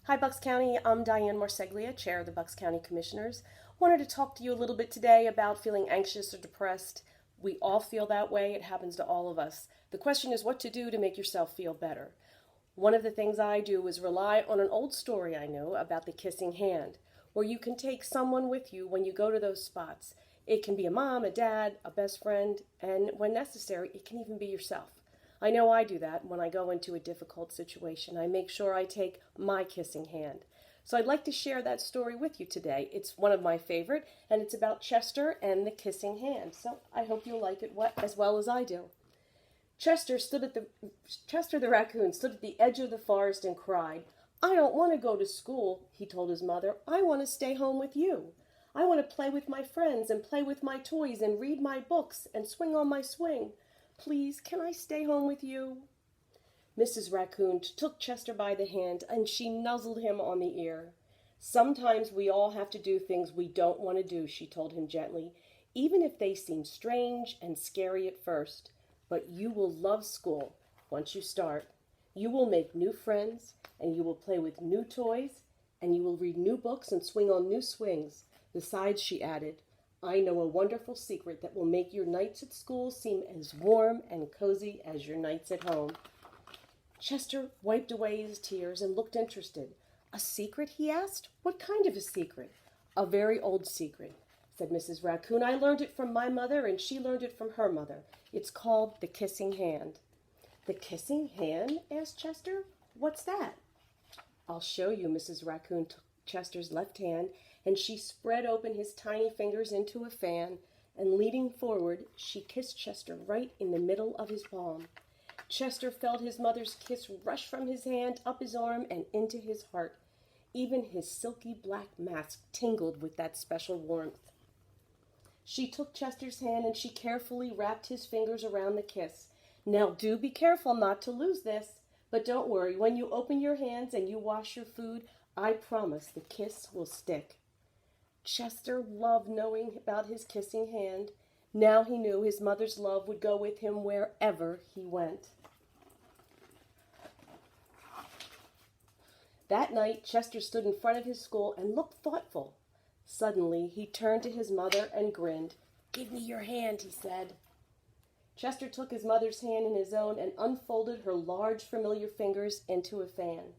Hi, Bucks County. I'm Diane Marseglia, Chair of the Bucks County Commissioners. Wanted to talk to you a little bit today about feeling anxious or depressed. We all feel that way. It happens to all of us. The question is what to do to make yourself feel better. One of the things I do is rely on an old story I knew about the kissing hand, where you can take someone with you when you go to those spots. It can be a mom, a dad, a best friend, and when necessary, it can even be yourself. I know I do that when I go into a difficult situation. I make sure I take my kissing hand. So I'd like to share that story with you today. It's one of my favorite, and it's about Chester and the kissing hand. So I hope you'll like it as well as I do. Chester the raccoon stood at the edge of the forest and cried, "I don't want to go to school," he told his mother. "I want to stay home with you. I want to play with my friends and play with my toys and read my books and swing on my swing. Please, can I stay home with you?" Mrs. Raccoon took Chester by the hand and she nuzzled him on the ear. "Sometimes we all have to do things we don't want to do," she told him gently, "even if they seem strange and scary at first. But you will love school once you start. You will make new friends and you will play with new toys and you will read new books and swing on new swings. Besides," she added, "I know a wonderful secret that will make your nights at school seem as warm and cozy as your nights at home." Chester wiped away his tears and looked interested. "A secret?" he asked. "What kind of a secret?" "A very old secret," said Mrs. Raccoon. "I learned it from my mother and she learned it from her mother. It's called the kissing hand." "The kissing hand?" asked Chester. "What's that?" "I'll show you." Mrs. Raccoon took Chester's left hand and she spread open his tiny fingers into a fan, and leaning forward, she kissed Chester right in the middle of his palm. Chester felt his mother's kiss rush from his hand, up his arm, and into his heart. Even his silky black mask tingled with that special warmth. She took Chester's hand and she carefully wrapped his fingers around the kiss. "Now do be careful not to lose this. But don't worry, when you open your hands and you wash your food, I promise the kiss will stick." Chester loved knowing about his kissing hand. Now he knew his mother's love would go with him wherever he went. That night, Chester stood in front of his school and looked thoughtful. Suddenly, he turned to his mother and grinned. "Give me your hand," he said. Chester took his mother's hand in his own and unfolded her large, familiar fingers into a fan.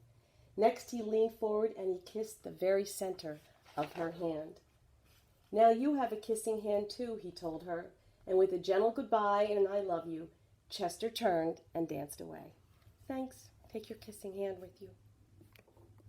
Next, he leaned forward and he kissed the very center of her hand. "Now you have a kissing hand too," he told her, and with a gentle goodbye and an "I love you," Chester turned and danced away. Thanks. Take your kissing hand with you.